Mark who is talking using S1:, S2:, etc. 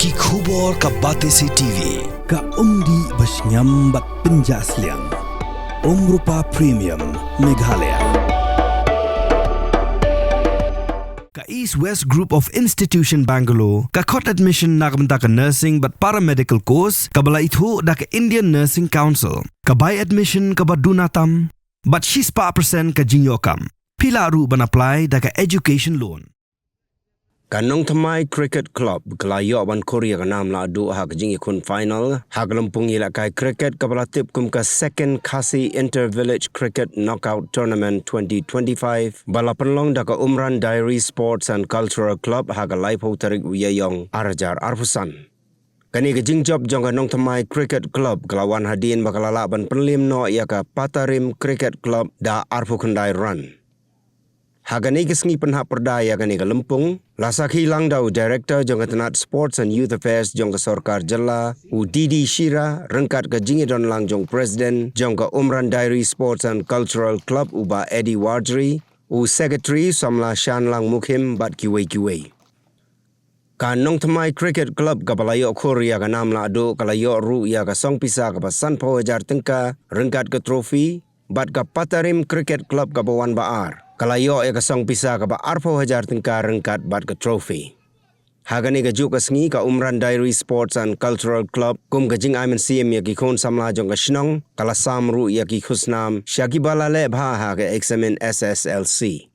S1: Ki khubor ka Batesi TV.
S2: Ka umdi basnyam bat penjaslian. Rupa Premium Meghalaya. Ka East West Group of Institution Bangalore. Ka khot admission nagamta ka nursing but paramedical course. Ka bala ithu da ka Indian Nursing Council. Ka buy admission ka badunatam. But she's % ka jinyokam. Pila ru ban apply da ka education loan.
S3: Ka Nongthymmai Cricket Club kelayo ban Korea ka nam Lahduh ha jing ikun final ha lampung ila kai cricket ka balatip kum ka second Khasi Inter-Village Cricket Knockout Tournament 2025 balapanlong da ka Umran Dairy Sports and Cultural Club ha ka laipo tarik uyayong arajar arpusan. Kani ka jing job jong ka Nongthymmai Cricket Club kelawan hadin bakalala ban penlim no ia ka Patarim Cricket Club da arpukandai run. Hagani kesngi penha perdaya gani ke Lempung, Lasaki Langdau Director jong Tenat Sports and Youth Affairs jong ke Sorkar Jella, Didi Shira rengkat ke Jingidon Lang jong President jong ke Umran Dairy Sports and Cultural Club uba Eddie Wardry, Secretary Samla Shan Lang Mukhim bat kiwe. Ka Nongthymmai Cricket Club ka palayo Korea ka nam Lahduh kalayo ru ia ka song pisa ka pasan pawajar tengka rengkat ke trofi bat ka Patarim Cricket Club ka bawan baar. Kalayo e kasong pisa ka ba 4,000 tengka rengkat bat ke trophy. Hagani ka juk kasngi ka Umran Dairy Sports and Cultural Club kum ka jing aimen siem ya ki khon samla jong ka shnong kala samru ya ki khusnam syaki balale bha ha ka examen SSLC.